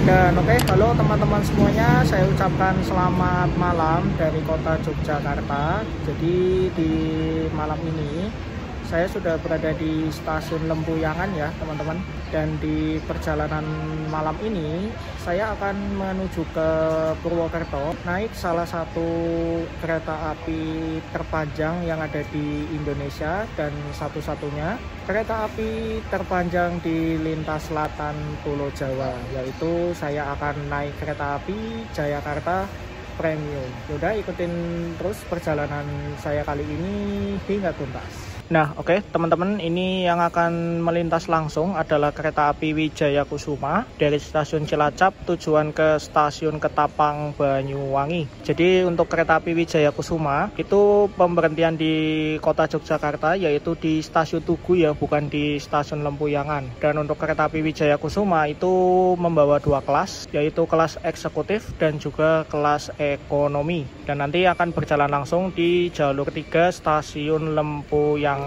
Dan oke, halo teman-teman semuanya, saya ucapkan selamat malam dari kota Yogyakarta. Jadi di malam ini saya sudah berada di stasiun Lempuyangan ya teman-teman. Dan di perjalanan malam ini saya akan menuju ke Purwokerto, naik salah satu kereta api terpanjang yang ada di Indonesia dan satu-satunya kereta api terpanjang di lintas selatan Pulau Jawa, yaitu saya akan naik kereta api Jayakarta Premium. Yaudah, ikutin terus perjalanan saya kali ini hingga tuntas. Nah oke teman-teman, ini yang akan melintas langsung adalah kereta api Wijaya Kusuma dari stasiun Cilacap tujuan ke stasiun Ketapang Banyuwangi. Jadi untuk kereta api Wijaya Kusuma itu pemberhentian di kota Yogyakarta, yaitu di stasiun Tugu ya, bukan di stasiun Lempuyangan. Dan untuk kereta api Wijaya Kusuma itu membawa dua kelas, yaitu kelas eksekutif dan juga kelas ekonomi. Dan nanti akan berjalan langsung di jalur 3 stasiun Lempuyangan.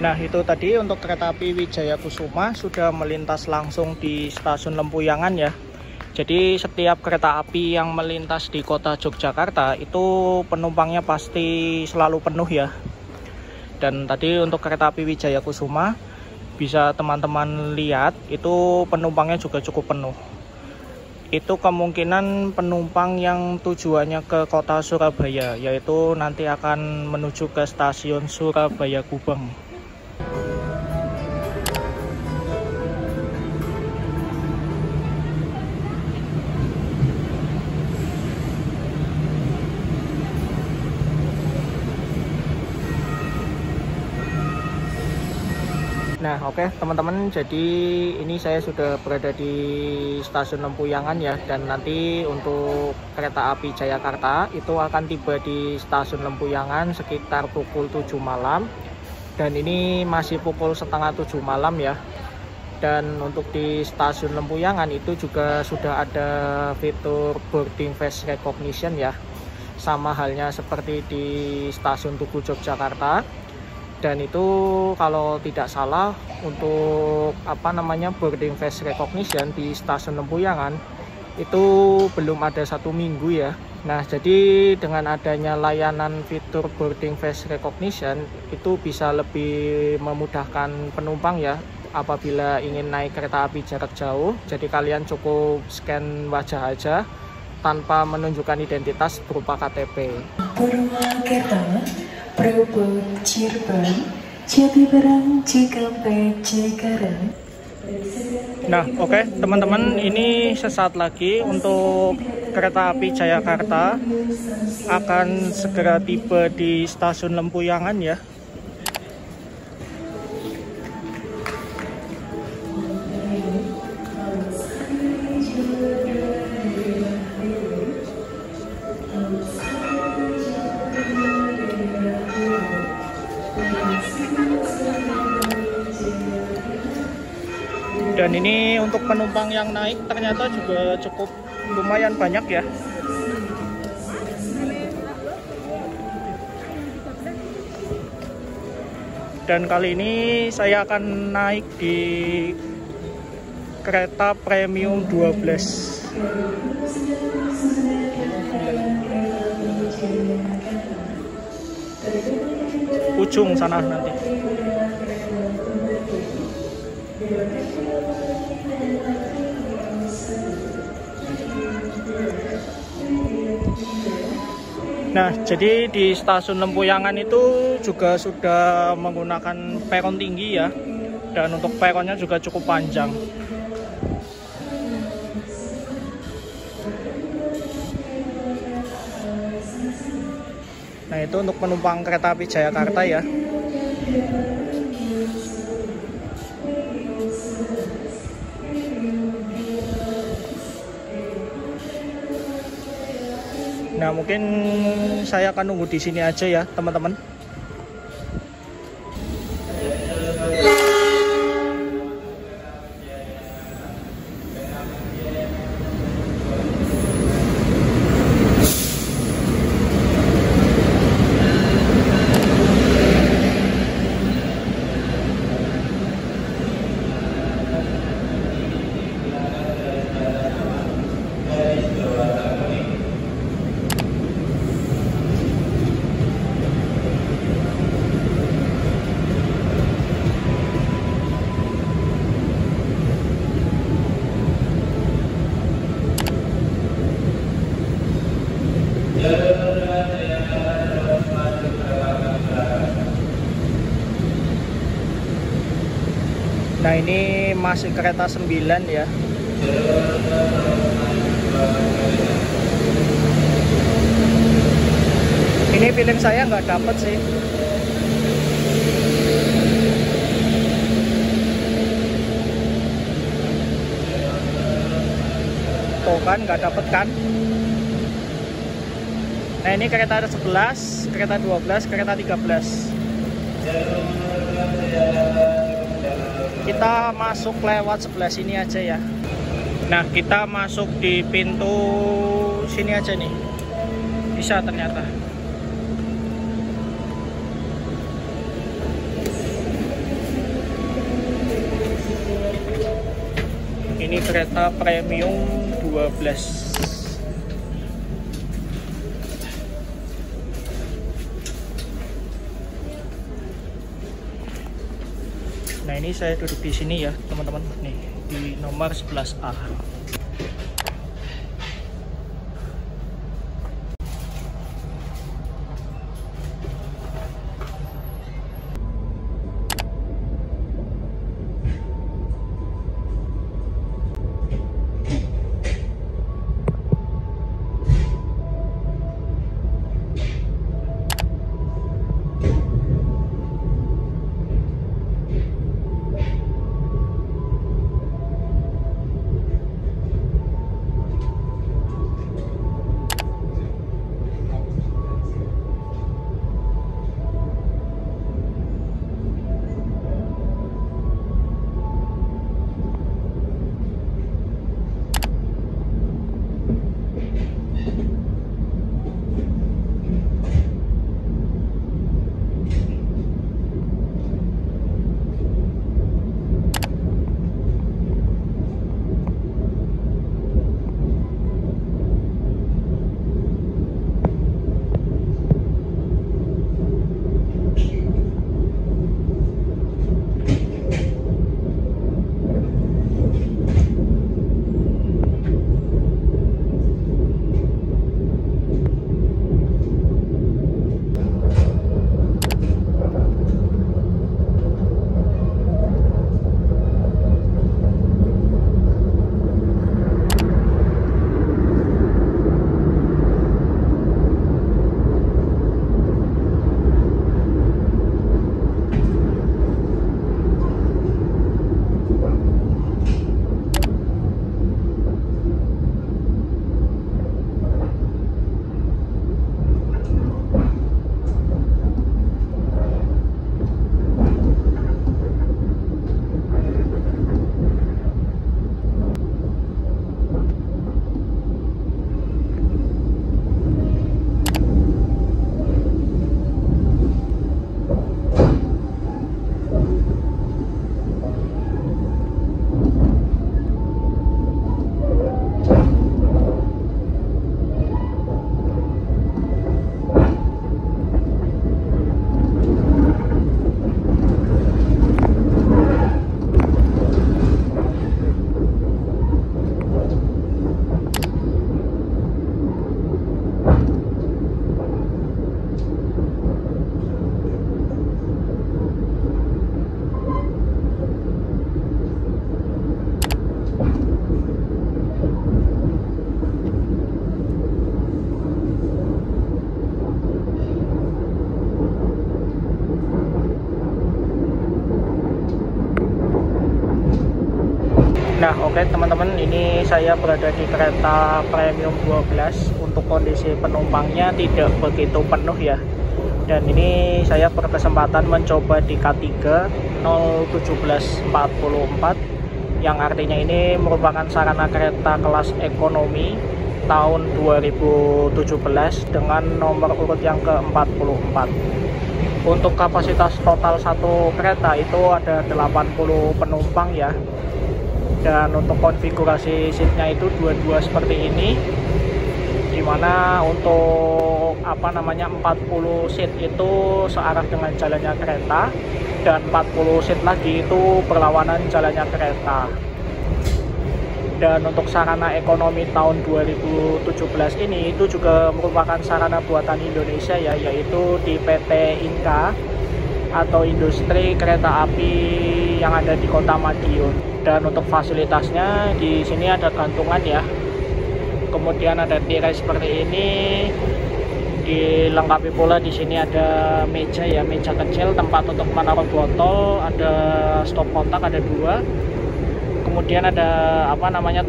Nah itu tadi untuk kereta api Wijaya Kusuma sudah melintas langsung di stasiun Lempuyangan ya. Jadi setiap kereta api yang melintas di kota Yogyakarta itu penumpangnya pasti selalu penuh ya. Dan tadi untuk kereta api Wijaya Kusuma bisa teman-teman lihat itu penumpangnya juga cukup penuh. Itu kemungkinan penumpang yang tujuannya ke kota Surabaya, yaitu nanti akan menuju ke stasiun Surabaya Gubeng. Nah oke teman-teman, jadi ini saya sudah berada di stasiun Lempuyangan ya. Dan nanti untuk kereta api Jayakarta itu akan tiba di stasiun Lempuyangan sekitar pukul 7 malam. Dan ini masih pukul setengah 7 malam ya. Dan untuk di stasiun Lempuyangan itu juga sudah ada fitur boarding face recognition ya. Sama halnya seperti di stasiun Tugu Yogyakarta. Dan itu kalau tidak salah untuk boarding face recognition di stasiun Lempuyangan itu belum ada 1 minggu ya. Nah jadi dengan adanya layanan fitur boarding face recognition itu bisa lebih memudahkan penumpang ya apabila ingin naik kereta api jarak jauh. Jadi kalian cukup scan wajah aja tanpa menunjukkan identitas berupa KTP. Purwokerto, Probolinggo, Cirebon, Jatibarang, Cikampek, Cikarang. Nah oke teman-teman, ini sesaat lagi untuk kereta api Jayakarta akan segera tiba di stasiun Lempuyangan ya. Dan ini untuk penumpang yang naik ternyata juga cukup lumayan banyak ya. Dan kali ini saya akan naik di kereta premium 12. Ujung sana nanti. Nah, jadi di stasiun Lempuyangan itu juga sudah menggunakan peron tinggi ya. Dan untuk peronnya juga cukup panjang. Nah, itu untuk penumpang kereta api Jayakarta ya. Nah, mungkin saya akan nunggu di sini aja ya, teman-teman. Nah, ini masih kereta 9 ya. Ini feeling saya nggak dapet sih. Tuh kan, nggak dapet kan. Nah, ini kereta 11, kereta 12, kereta 13. Kita masuk lewat sebelah sini aja ya. Nah, kita masuk di pintu sini aja nih. Bisa ternyata. Ini kereta premium 12. Nah, ini saya duduk di sini ya, teman-teman. Nih, di nomor 11A. Nah, oke teman-teman, ini saya berada di kereta premium 12. Untuk kondisi penumpangnya tidak begitu penuh ya. Dan ini saya berkesempatan mencoba di K3 01744, yang artinya ini merupakan sarana kereta kelas ekonomi tahun 2017 dengan nomor urut yang ke-44. Untuk kapasitas total satu kereta itu ada 80 penumpang ya. Dan untuk konfigurasi seatnya itu dua-dua seperti ini, dimana untuk 40 seat itu searah dengan jalannya kereta, dan 40 seat lagi itu berlawanan jalannya kereta. Dan untuk sarana ekonomi tahun 2017 ini itu juga merupakan sarana buatan Indonesia ya, yaitu di PT Inka atau Industri Kereta Api yang ada di Kota Madiun. Dan untuk fasilitasnya di sini ada gantungan ya. Kemudian ada tirai seperti ini. Dilengkapi pula di sini ada meja ya, meja kecil tempat untuk menaruh botol, ada stop kontak ada 2. Kemudian ada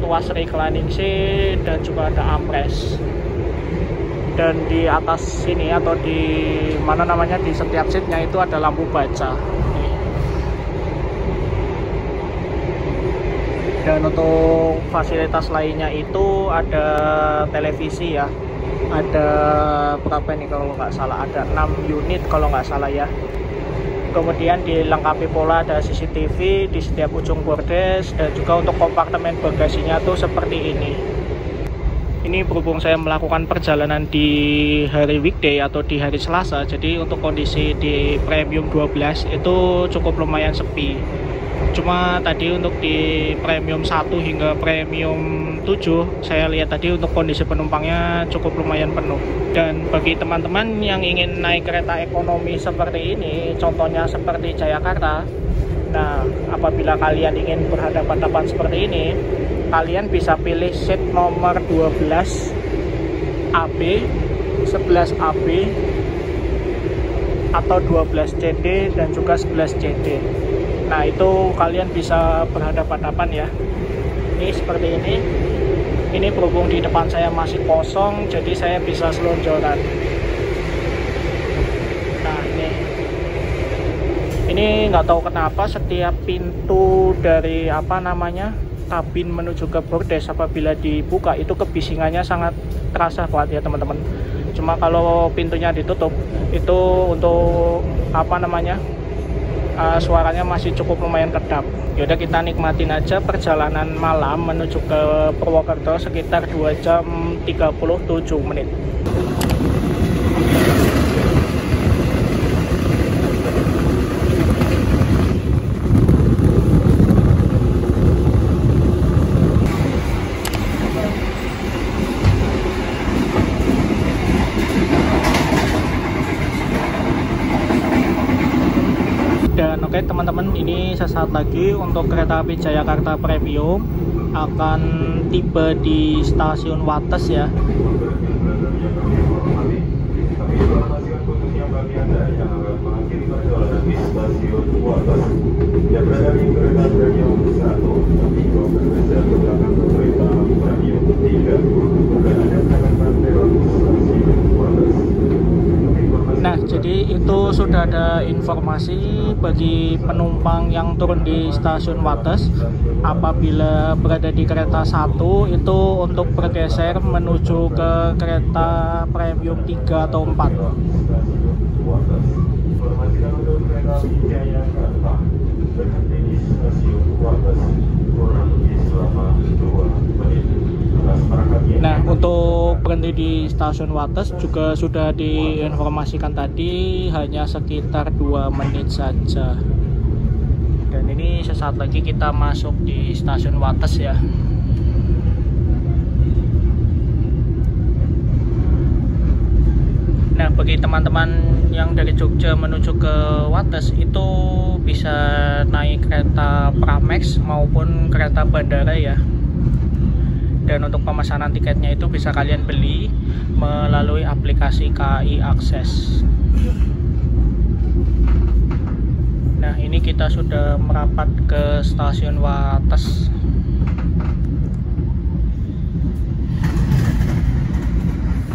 tuas reclining seat dan juga ada armrest. Dan di atas sini atau di di setiap seatnya itu ada lampu baca. Dan untuk fasilitas lainnya itu ada televisi ya. Ada berapa nih kalau nggak salah, ada 6 unit kalau nggak salah ya. Kemudian dilengkapi pula ada CCTV di setiap ujung bordes, dan juga untuk kompartemen bagasinya tuh seperti ini. Ini berhubung saya melakukan perjalanan di hari weekday atau di hari Selasa, jadi untuk kondisi di premium 12 itu cukup lumayan sepi. Cuma tadi untuk di premium 1 hingga premium 7 saya lihat tadi untuk kondisi penumpangnya cukup lumayan penuh. Dan bagi teman-teman yang ingin naik kereta ekonomi seperti ini, contohnya seperti Jayakarta, nah apabila kalian ingin berhadapan-hadapan seperti ini, kalian bisa pilih seat nomor 12 AB, 11 AB, atau 12 CD dan juga 11 CD. Nah itu kalian bisa berhadapan-hadapan ya. Ini seperti ini. Ini berhubung di depan saya masih kosong, jadi saya bisa selonjoran. Nah ini nggak tahu kenapa setiap pintu dari kabin menuju ke bordes apabila dibuka itu kebisingannya sangat terasa banget ya teman-teman. Cuma kalau pintunya ditutup itu untuk suaranya masih cukup lumayan kedap. Yaudah, kita nikmatin aja perjalanan malam menuju ke Purwokerto sekitar 2 jam 37 menit. Dan oke teman-teman, ini sesaat lagi untuk kereta api Jayakarta Premium akan tiba di stasiun Wates ya. Nah, jadi itu sudah ada informasi bagi penumpang yang turun di stasiun Wates. Apabila berada di kereta 1 itu untuk bergeser menuju ke kereta premium 3 atau 4. Nah, untuk berhenti di stasiun Wates juga sudah diinformasikan tadi hanya sekitar 2 menit saja. Dan ini sesaat lagi kita masuk di stasiun Wates ya. Nah, bagi teman-teman yang dari Jogja menuju ke Wates itu bisa naik kereta Pramex maupun kereta bandara ya. Dan untuk pemesanan tiketnya itu bisa kalian beli melalui aplikasi KAI Akses. Nah, ini kita sudah merapat ke stasiun Wates.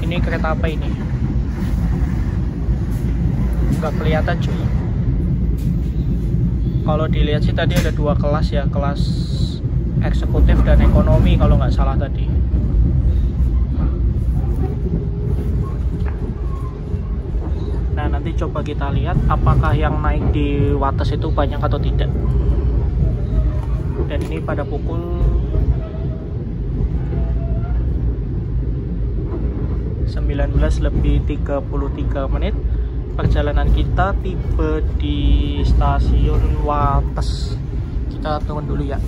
Ini kereta apa ini? Nggak kelihatan cuy. Kalau dilihat sih tadi ada 2 kelas ya, kelas eksekutif dan ekonomi kalau nggak salah tadi. Nah, nanti coba kita lihat apakah yang naik di Wates itu banyak atau tidak. Dan ini pada pukul 19:33. Perjalanan kita tiba di stasiun Wates. Kita turun dulu ya.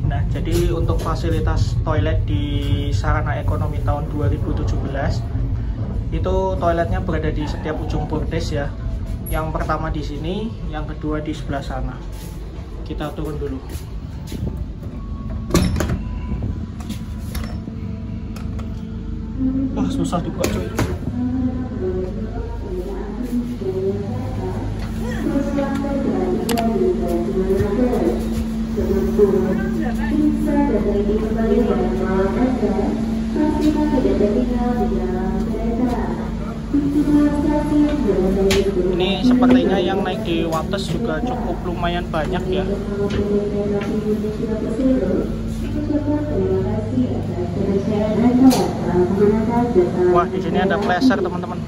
Nah, jadi untuk fasilitas toilet di sarana ekonomi tahun 2017 itu toiletnya berada di setiap ujung bordes ya. Yang pertama di sini, yang kedua di sebelah sana. Kita turun dulu. Wah, susah dibuka cuy. Ini sepertinya yang naik di Wates juga cukup lumayan banyak ya. Wah, di sini ada pleasure teman-teman.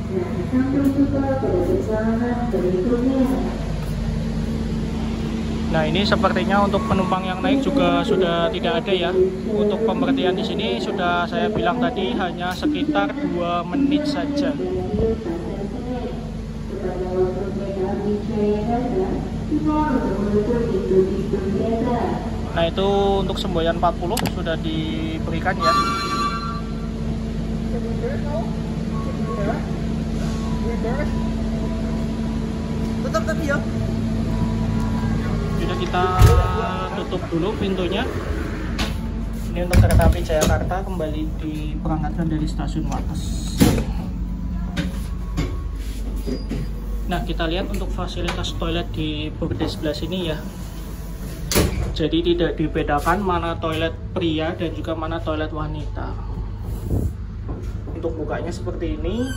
Nah, ini sepertinya untuk penumpang yang naik juga sudah tidak ada ya. Untuk pemberhentian di sini sudah saya bilang tadi hanya sekitar 2 menit saja. Nah, itu untuk semboyan 40 sudah diberikan ya. Tetap tadi ya. Sudah kita tutup dulu pintunya. Ini untuk kereta api Jayakarta kembali diberangkatkan dari stasiun Wates. Nah, kita lihat untuk fasilitas toilet di bordes sebelah sini ya. Jadi tidak dibedakan mana toilet pria dan juga mana toilet wanita. Untuk bukanya seperti ini.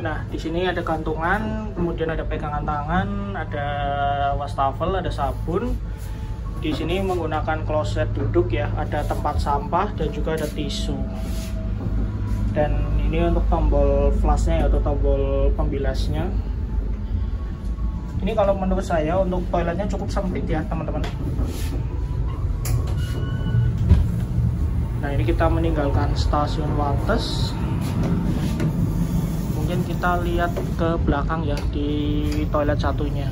Nah, di sini ada gantungan, kemudian ada pegangan tangan, ada wastafel, ada sabun. Di sini menggunakan kloset duduk ya, ada tempat sampah dan juga ada tisu. Dan ini untuk tombol flashnya atau tombol pembilasnya. Ini kalau menurut saya untuk toiletnya cukup sempit ya teman-teman. Nah, ini kita meninggalkan stasiun Wates. Mungkin kita lihat ke belakang ya di toilet satunya.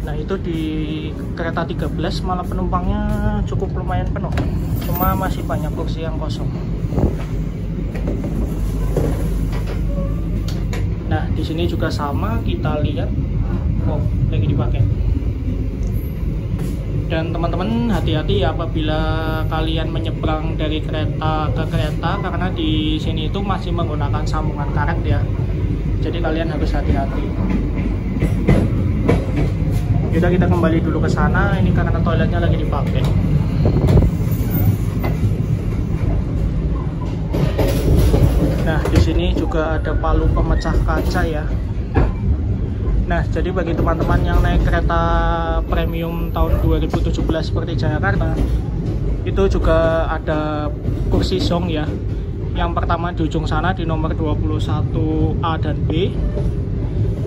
Nah, itu di kereta 13 malah penumpangnya cukup lumayan penuh. Cuma masih banyak kursi yang kosong. Nah, di sini juga sama, kita lihat. Oh, lagi dipakai. Dan teman-teman hati-hati ya apabila kalian menyeberang dari kereta ke kereta, karena di sini itu masih menggunakan sambungan karet ya. Jadi kalian harus hati-hati. Kita kembali dulu ke sana. Ini karena toiletnya lagi dipakai. Nah, di sini juga ada palu pemecah kaca ya. Nah, jadi bagi teman-teman yang naik kereta premium tahun 2017 seperti Jayakarta, itu juga ada kursi song ya. Yang pertama di ujung sana di nomor 21A dan B.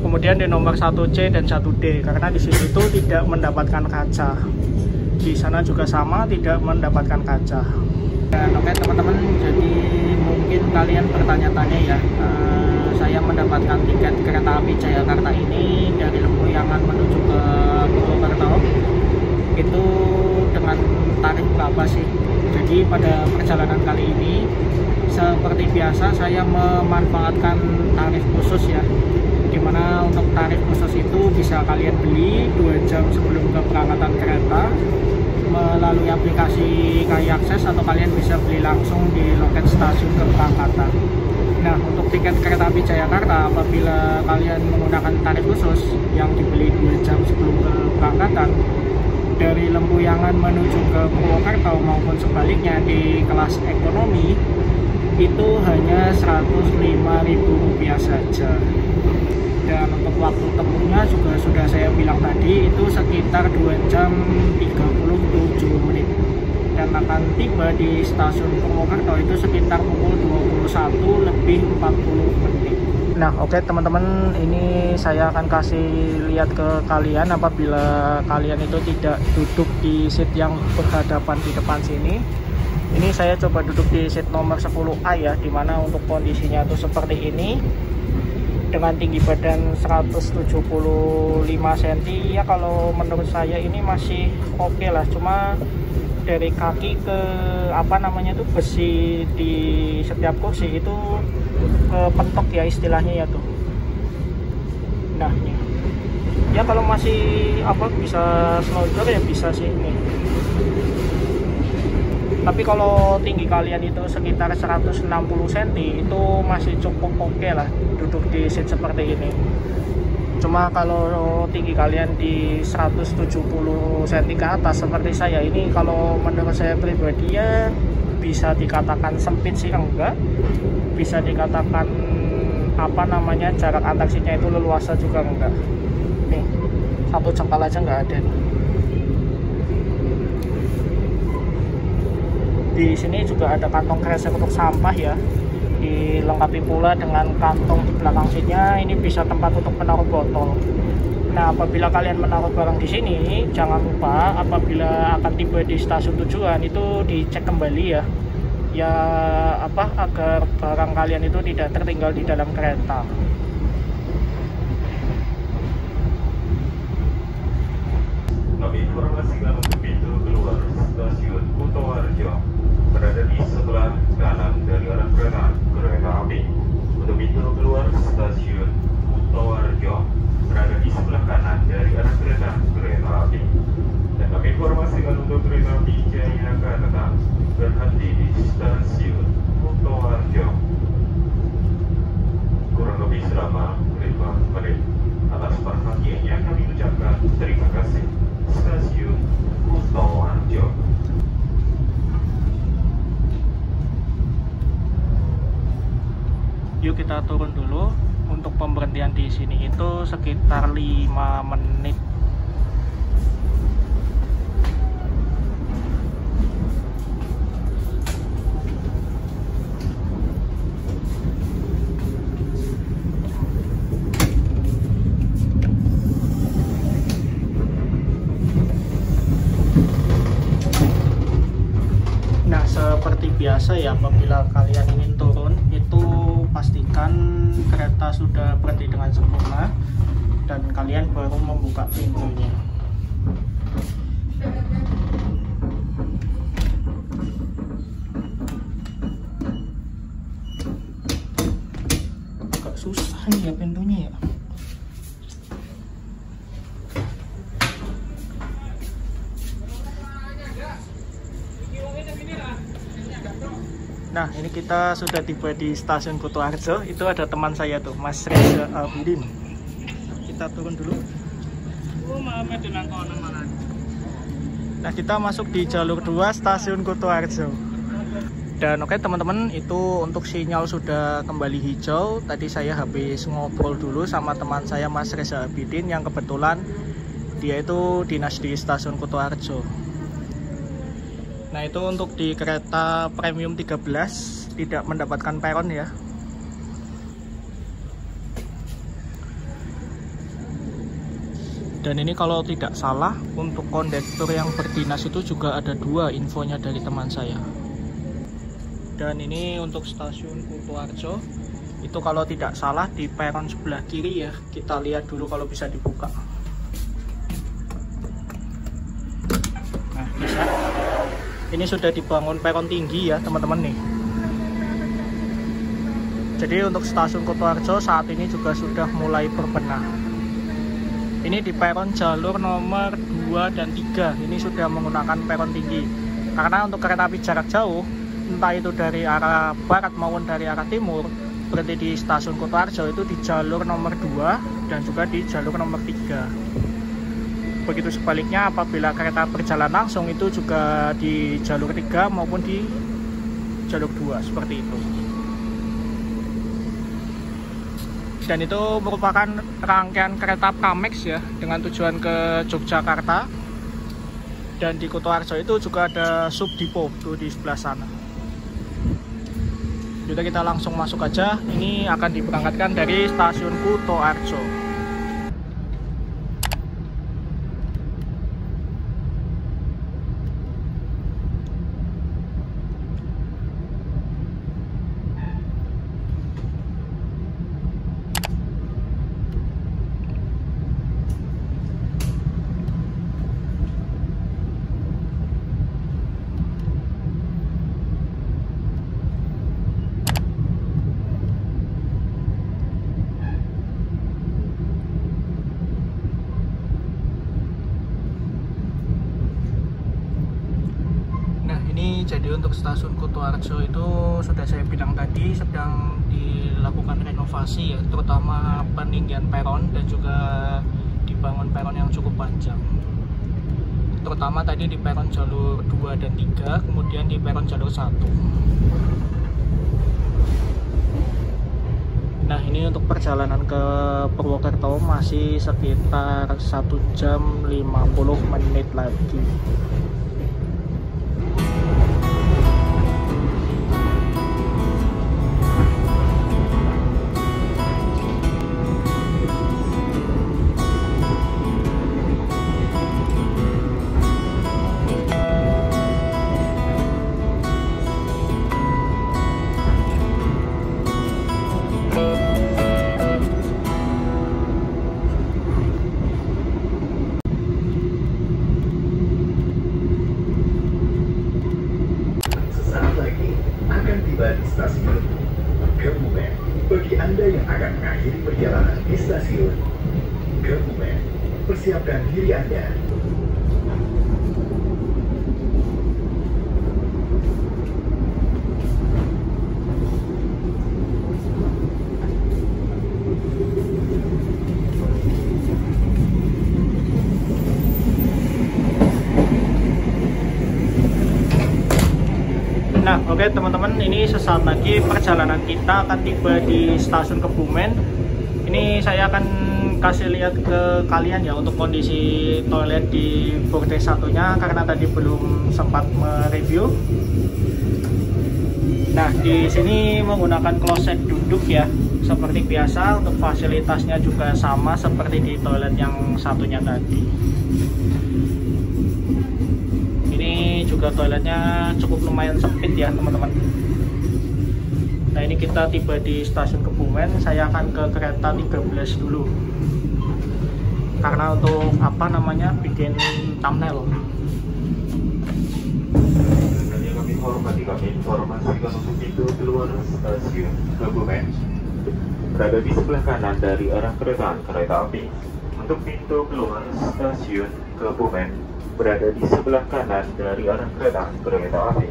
Kemudian di nomor 1C dan 1D, karena di situ itu tidak mendapatkan kaca. Di sana juga sama, tidak mendapatkan kaca. Dan oke teman-teman, jadi mungkin kalian bertanya-tanya ya, saya mendapatkan tiket kereta api Jayakarta ini dari Lempuyangan menuju ke Purwokerto itu dengan tarif berapa sih? Jadi pada perjalanan kali ini seperti biasa saya memanfaatkan tarif khusus ya. dimana untuk tarif khusus itu bisa kalian beli 2 jam sebelum keberangkatan kereta melalui aplikasi KAI Akses, atau kalian bisa beli langsung di loket stasiun keberangkatan. Nah, untuk tiket kereta api Jayakarta, apabila kalian menggunakan tarif khusus yang dibeli 2 jam sebelum keberangkatan dari Lempuyangan menuju ke Purwokerto maupun sebaliknya di kelas ekonomi, itu hanya Rp105.000 saja. Dan untuk waktu tempuhnya juga sudah saya bilang tadi, itu sekitar 2 jam 37 menit, dan akan tiba di stasiun Purwokerto itu sekitar pukul 21:40. Nah, oke teman-teman, ini saya akan kasih lihat ke kalian apabila kalian itu tidak duduk di seat yang berhadapan di depan sini. Ini saya coba duduk di seat nomor 10A ya, dimana untuk kondisinya itu seperti ini, dengan tinggi badan 175 cm ya. Kalau menurut saya ini masih oke lah, cuma dari kaki ke besi di setiap kursi itu pentok ya istilahnya ya tuh. Nah ini ya, kalau masih bisa slodor ya bisa sih ini. Tapi kalau tinggi kalian itu sekitar 160 cm itu masih cukup oke lah duduk di seat seperti ini. Cuma kalau tinggi kalian di 170 cm ke atas seperti saya ini, kalau menurut saya pribadi ya bisa dikatakan sempit sih enggak, bisa dikatakan jarak antar seatnya itu leluasa juga enggak. Nih, 1 jengkal aja nggak ada nih. Di sini juga ada kantong kresek untuk sampah ya, dilengkapi pula dengan kantong di belakang seatnya. Ini bisa tempat untuk menaruh botol. Nah, apabila kalian menaruh barang di sini, jangan lupa apabila akan tiba di stasiun tujuan itu dicek kembali ya, agar barang kalian itu tidak tertinggal di dalam kereta. Kami informasikan untuk pintu keluar stasiun Kutoarjo berada di sebelah kanan dari arah kereta api. Untuk pintu keluar stasiun Kutoarjo berada di sebelah kanan dari arah kereta api. Dan kami informasikan untuk kereta api Jayakarta berhenti di stasiun Kutoarjo. Kurang lebih selama 5 menit. Atas perhatiannya kami ucapkan terima kasih. Stasiun Kutoarjo. Yuk kita turun dulu. Untuk pemberhentian di sini itu sekitar 5 menit. Nah, seperti biasa ya, apabila kalian ingin turun itu pastikan kereta sudah berhenti dengan sempurna dan kalian baru membuka pintunya. Agak susah nih ya pintunya ya. Nah, ini kita sudah tiba di stasiun Kutoarjo. Itu ada teman saya tuh, Mas Reza Abidin. Kita turun dulu. Nah, kita masuk di jalur 2 stasiun Kutoarjo. Dan oke teman-teman, itu untuk sinyal sudah kembali hijau. Tadi saya habis ngobrol dulu sama teman saya, Mas Reza Abidin, yang kebetulan dia itu dinas di stasiun Kutoarjo. Nah, itu untuk di kereta premium 13 tidak mendapatkan peron ya. Dan ini kalau tidak salah untuk kondektur yang berdinas itu juga ada 2 infonya dari teman saya. Dan ini untuk stasiun Kutoarjo itu kalau tidak salah di peron sebelah kiri ya. Kita lihat dulu kalau bisa dibuka. Nah, bisa. Ini sudah dibangun peron tinggi ya teman-teman nih. Jadi untuk stasiun Kutoarjo saat ini juga sudah mulai berbenah. Ini di peron jalur nomor 2 dan 3, ini sudah menggunakan peron tinggi. Karena untuk kereta api jarak jauh, entah itu dari arah barat maupun dari arah timur, berarti di stasiun Kutoarjo itu di jalur nomor 2 dan juga di jalur nomor 3. Begitu sebaliknya apabila kereta berjalan langsung itu juga di jalur 3 maupun di jalur 2, seperti itu. Dan itu merupakan rangkaian kereta Pramex ya, dengan tujuan ke Yogyakarta. Dan di Kutoarjo itu juga ada subdipo tuh di sebelah sana. Jadi kita langsung masuk aja. Ini akan diberangkatkan dari stasiun Kutoarjo. Jadi untuk stasiun Kutoarjo itu sudah saya bilang tadi sedang dilakukan renovasi ya, terutama peninggian peron dan juga dibangun peron yang cukup panjang. Terutama tadi di peron jalur 2 dan 3, kemudian di peron jalur 1. Nah, ini untuk perjalanan ke Purwokerto masih sekitar 1 jam 50 menit lagi. Di stasiun Kebumen. Bagi Anda yang akan mengakhiri perjalanan di stasiun Kebumen, persiapkan diri Anda. Nah, oke teman-teman, ini sesaat lagi perjalanan kita akan tiba di stasiun Kebumen. Ini saya akan kasih lihat ke kalian ya untuk kondisi toilet di Borde 1-nya karena tadi belum sempat mereview. Nah, di sini menggunakan kloset duduk ya, seperti biasa. Untuk fasilitasnya juga sama seperti di toilet yang satunya tadi. Juga toiletnya cukup lumayan sempit ya teman-teman. Nah, ini kita tiba di stasiun Kebumen. Saya akan ke kereta 13 dulu karena untuk apa namanya bikin thumbnail. Yang kami hormati, kami informasikan untuk pintu keluar stasiun Kebumen berada di sebelah kanan dari arah kereta api. Untuk pintu keluar stasiun Kebumen berada di sebelah kanan dari arah kereta api.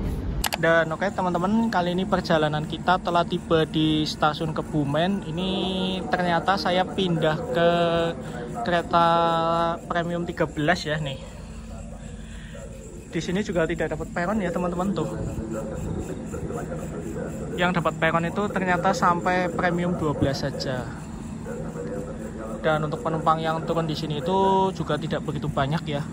Dan oke teman-teman, kali ini perjalanan kita telah tiba di stasiun Kebumen. Ini ternyata saya pindah ke kereta premium 13 ya nih. Di sini juga tidak dapat peron ya teman-teman tuh. Yang dapat peron itu ternyata sampai premium 12 saja. Dan untuk penumpang yang turun di sini itu juga tidak begitu banyak ya.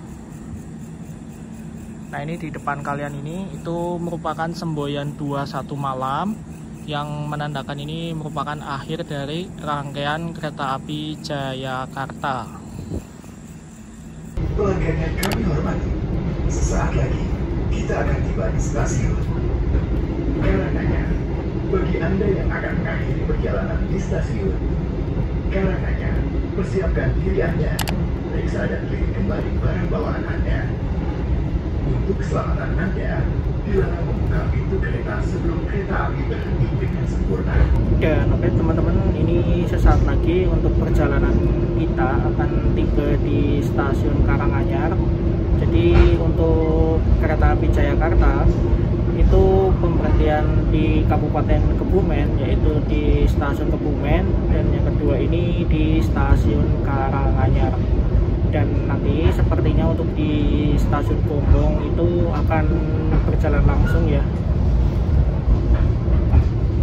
Nah, ini di depan kalian ini itu merupakan semboyan 21 malam yang menandakan ini merupakan akhir dari rangkaian kereta api Jayakarta. Pelanggan yang kami hormati, sesaat lagi kita akan tiba di stasiun. Karenanya, bagi Anda yang akan mengakhiri perjalanan di stasiun, karenanya persiapkan diri Anda, periksa dan kirim kembali barang bawaan Anda. Untuk keselamatan Anda, dilarang membuka pintu kereta sebelum kereta api berhenti dengan sempurna. Dan oke teman-teman, ini sesaat lagi untuk perjalanan kita akan tiba di stasiun Karanganyar. Jadi untuk kereta api Jayakarta itu pemberhentian di Kabupaten Kebumen, yaitu di stasiun Kebumen, dan yang kedua ini di stasiun Karanganyar. Dan nanti sepertinya untuk di stasiun Gombong itu akan berjalan langsung ya.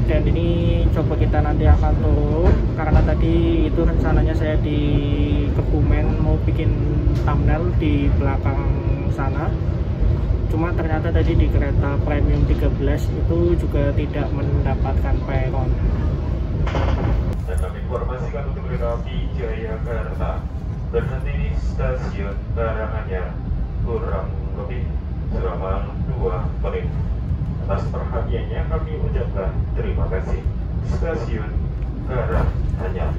Dan ini coba kita nanti akan turun, karena tadi itu rencananya saya di Kebumen mau bikin thumbnail di belakang sana. Cuma ternyata tadi di kereta premium 13 itu juga tidak mendapatkan peron. Dan kami informasikan untuk kereta api Jayakarta berhenti di stasiun Karanganyar kurang lebih selama 2 menit. Atas perhatiannya kami ucapkan terima kasih. Stasiun Karanganyar.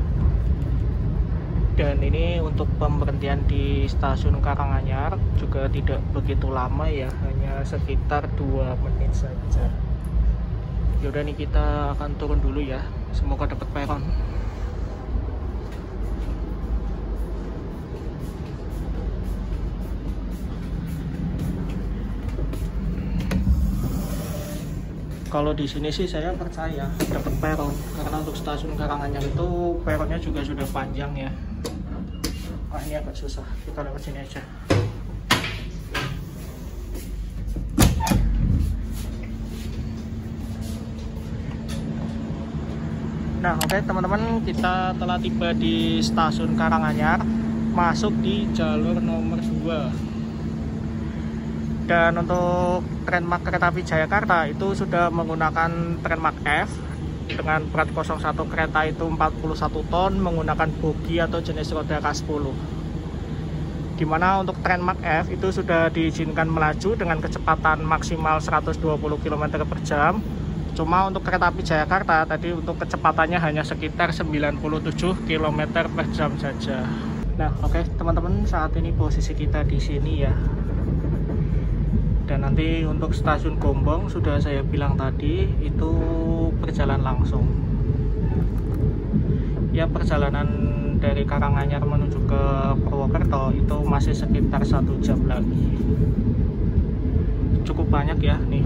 Dan ini untuk pemberhentian di stasiun Karanganyar juga tidak begitu lama ya, hanya sekitar 2 menit saja. Yaudah nih, kita akan turun dulu ya, semoga dapat peron. Kalau di sini sih saya percaya dapat peron, karena untuk stasiun Karanganyar itu peronnya juga sudah panjang ya. Wah, ini agak susah, kita lewat sini aja. Nah oke teman-teman, kita telah tiba di stasiun Karanganyar, masuk di jalur nomor 2. Dan untuk Trendmark Kereta Api Jayakarta itu sudah menggunakan Trendmark F dengan berat 01 kereta itu 41 ton, menggunakan bogi atau jenis roda K10. Dimana untuk Trendmark F itu sudah diizinkan melaju dengan kecepatan maksimal 120 km per jam. Cuma untuk kereta api Jayakarta tadi untuk kecepatannya hanya sekitar 97 km per jam saja. Nah oke teman-teman, saat ini posisi kita di sini ya. Dan nanti untuk stasiun Gombong sudah saya bilang tadi itu berjalan langsung ya. Perjalanan dari Karanganyar menuju ke Purwokerto itu masih sekitar 1 jam lagi. Cukup banyak ya nih.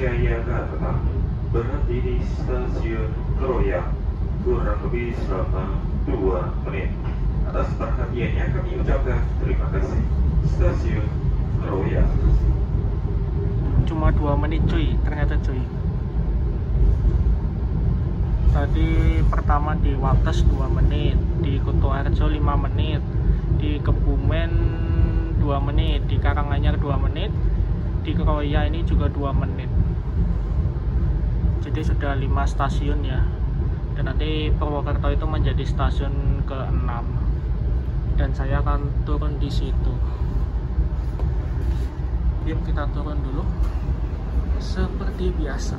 Jayakarta berhenti di stasiun Kroya kurang lebih selama 2 menit. Atas perhatiannya kami ucapkan terima kasih. Stasiun Kroya. Cuma 2 menit cuy, ternyata cuy. Tadi pertama di Wates 2 menit, di Kutoarjo 5 menit, di Kebumen 2 menit, di Karanganyar 2 menit, di Kroya ini juga 2 menit. Jadi sudah 5 stasiun ya. Dan nanti Purwokerto itu menjadi stasiun ke-6. Dan saya akan turun di situ. Yuk kita turun dulu. seperti biasa.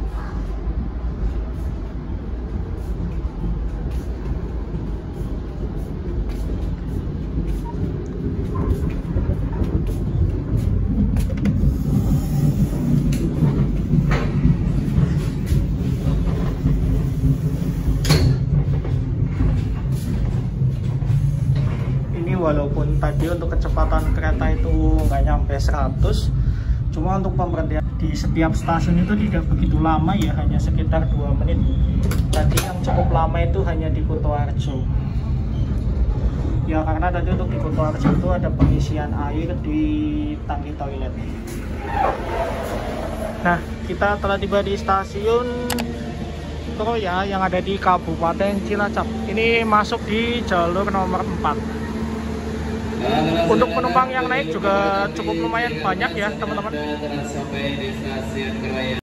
Walaupun tadi untuk kecepatan kereta itu nggak nyampe 100, cuma untuk pemberhentian di setiap stasiun itu tidak begitu lama ya, hanya sekitar 2 menit. Tadi yang cukup lama itu hanya di Kutoarjo ya, karena tadi untuk di Kutoarjo itu ada pengisian air di tangki toilet. Nah, kita telah tiba di stasiun Kroya yang ada di Kabupaten Cilacap. Ini masuk di jalur nomor 4. Untuk penumpang yang naik juga cukup lumayan banyak ya teman-teman. Sampai di stasiun Kroya.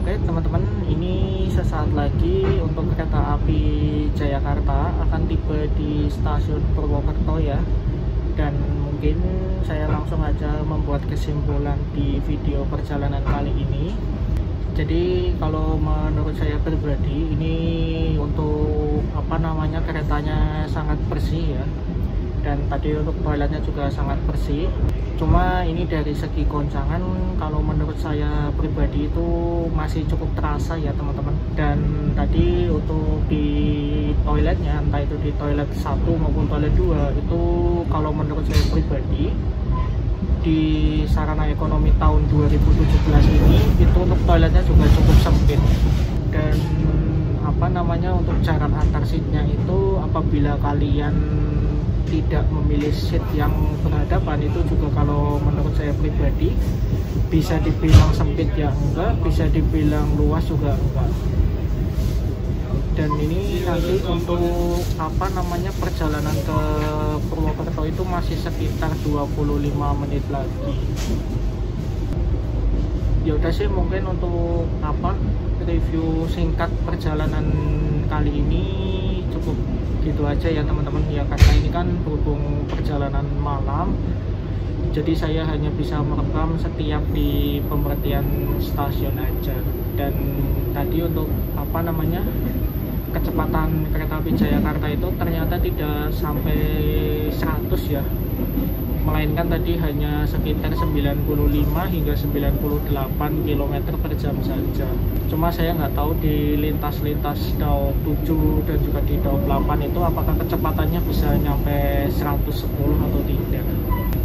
Oke teman-teman, ini sesaat lagi untuk kereta api Jayakarta akan tiba di stasiun Purwokerto ya. Dan mungkin saya langsung aja membuat kesimpulan di video perjalanan kali ini. Jadi kalau menurut saya pribadi ini untuk keretanya sangat bersih ya. Dan tadi untuk toiletnya juga sangat bersih. Cuma ini dari segi goncangan kalau menurut saya pribadi itu masih cukup terasa ya teman-teman. Dan tadi untuk di toiletnya, entah itu di toilet 1 maupun toilet 2, itu kalau menurut saya pribadi di sarana ekonomi tahun 2017 ini itu untuk toiletnya juga cukup sempit. Dan untuk jarak antar seatnya itu apabila kalian tidak memilih seat yang berhadapan itu juga kalau menurut saya pribadi bisa dibilang sempit ya enggak, bisa dibilang luas juga enggak. Dan ini nanti untuk perjalanan ke Purwokerto itu masih sekitar 25 menit lagi. Ya udah sih, mungkin untuk review singkat perjalanan kali ini cukup gitu aja ya teman-teman ya, karena ini kan berhubung perjalanan malam jadi saya hanya bisa merekam setiap di pemberhentian stasiun aja. Dan tadi untuk kecepatan kereta api Jayakarta itu ternyata tidak sampai 100 ya, melainkan tadi hanya sekitar 95 hingga 98 km per jam saja. Cuma saya nggak tahu di lintas-lintas Daob 7 dan juga di Daob 8 itu apakah kecepatannya bisa nyampe 110 atau tidak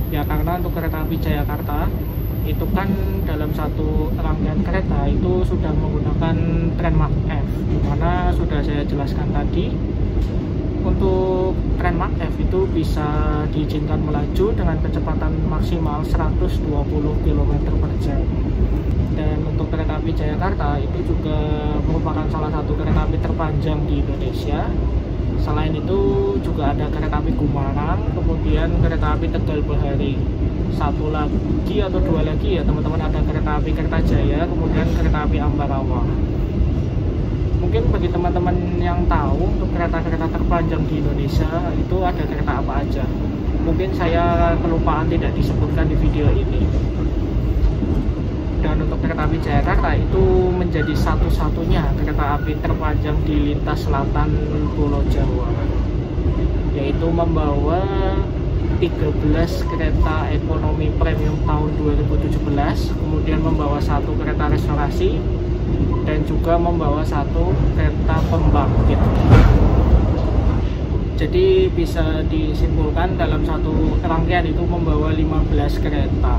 ya, karena untuk kereta api Jayakarta itu kan dalam satu rangkaian kereta itu sudah menggunakan tren Mark F, dimana sudah saya jelaskan tadi untuk tren Mark F itu bisa diizinkan melaju dengan kecepatan maksimal 120 km per jam. Dan untuk kereta api Jayakarta itu juga merupakan salah satu kereta api terpanjang di Indonesia. Selain itu juga ada kereta api Gumarang, kemudian kereta api Tegal Bahari. Satu lagi atau dua lagi ya teman-teman, ada kereta api Kertajaya, kemudian kereta api Ambarawa. Mungkin bagi teman-teman yang tahu untuk kereta-kereta terpanjang di Indonesia itu ada kereta apa aja, mungkin saya kelupaan tidak disebutkan di video ini. Dan untuk kereta api Jayakarta itu menjadi satu-satunya kereta api terpanjang di lintas selatan Pulau Jawa, yaitu membawa 13 kereta ekonomi premium tahun 2017, kemudian membawa 1 kereta restorasi dan juga membawa 1 kereta pembangkit. Jadi bisa disimpulkan dalam satu rangkaian itu membawa 15 kereta.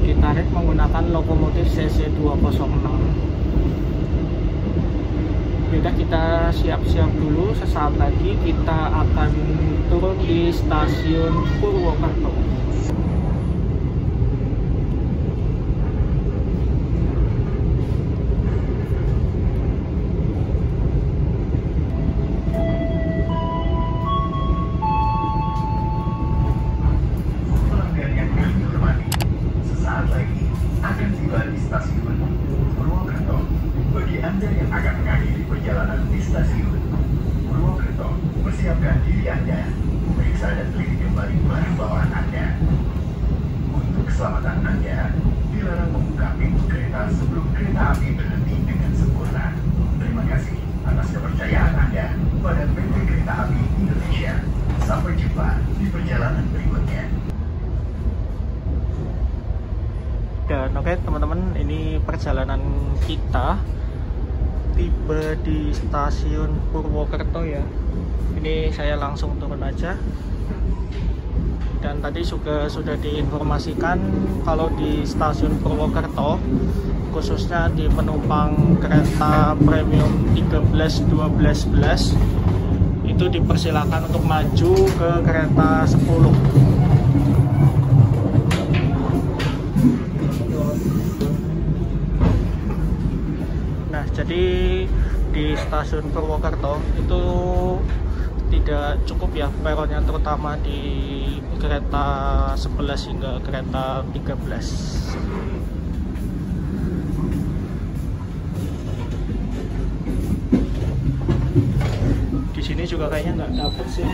Ditarik menggunakan lokomotif CC 206. Yaudah, kita siap-siap dulu, sesaat lagi kita akan turun di stasiun Purwokerto. Pelanggan yang kami hormati, sesaat lagi akan tiba di stasiun Purwokerto. Bagi Anda yang akan mengakhiri perjalanan di stasiun Purwokerto, persiapkan diri Anda, periksa dan teliti kembali barang bawaan Anda. Untuk keselamatan Anda, dilarang membuka pintu kereta sebelum kereta api berhenti dengan sempurna. Terima kasih atas kepercayaan Anda pada PT Kereta Api Indonesia. Sampai jumpa di perjalanan berikutnya. Dan oke teman-teman, ini perjalanan kita tiba di stasiun Purwokerto ya. Ini saya langsung turun aja. Dan tadi juga sudah diinformasikan kalau di stasiun Purwokerto, khususnya di penumpang kereta premium 13, 12, 11, itu dipersilakan untuk maju ke kereta 10. Jadi di stasiun Purwokerto itu tidak cukup ya peronnya, terutama di kereta 11 hingga kereta 13. Di sini juga kayaknya nggak dapet sih.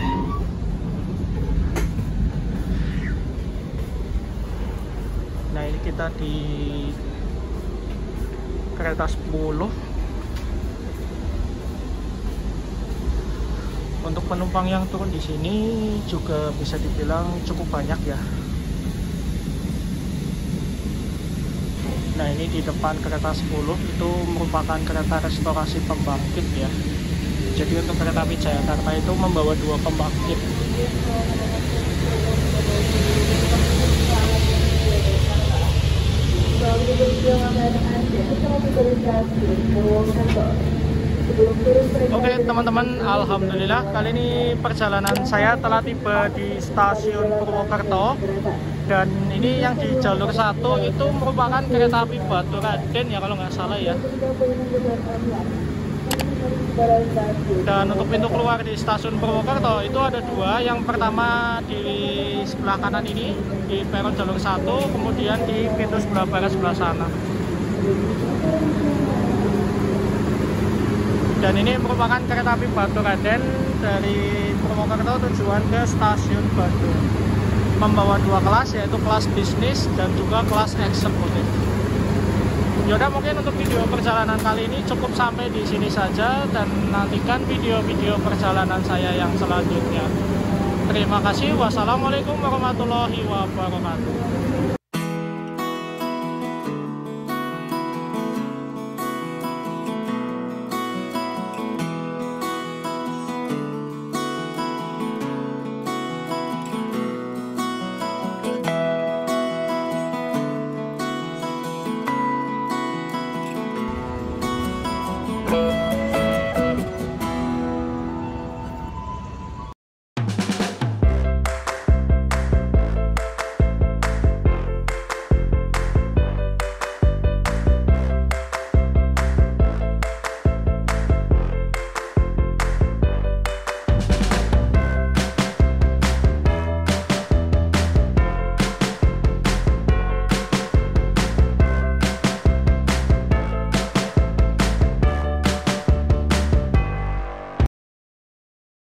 Nah, ini kita di kereta 10. Untuk penumpang yang turun di sini juga bisa dibilang cukup banyak ya. Nah, ini di depan kereta 10 itu merupakan kereta restorasi pembangkit ya. Jadi untuk kereta api Jayakarta itu membawa 2 pembangkit. Oke teman-teman, alhamdulillah kali ini perjalanan saya telah tiba di stasiun Purwokerto. Dan ini yang di jalur 1 itu merupakan kereta api Batu Raden ya kalau nggak salah ya. Dan untuk pintu keluar di stasiun Purwokerto itu ada 2. Yang pertama di sebelah kanan ini di peron jalur 1, kemudian di pintu sebelah barat sebelah sana. Dan ini merupakan kereta api Batu Raden dari Purwokerto tujuan ke stasiun Batu. Membawa 2 kelas, yaitu kelas bisnis dan juga kelas eksekutif. Yaudah, mungkin untuk video perjalanan kali ini cukup sampai di sini saja, dan nantikan video-video perjalanan saya yang selanjutnya. Terima kasih. Wassalamualaikum warahmatullahi wabarakatuh.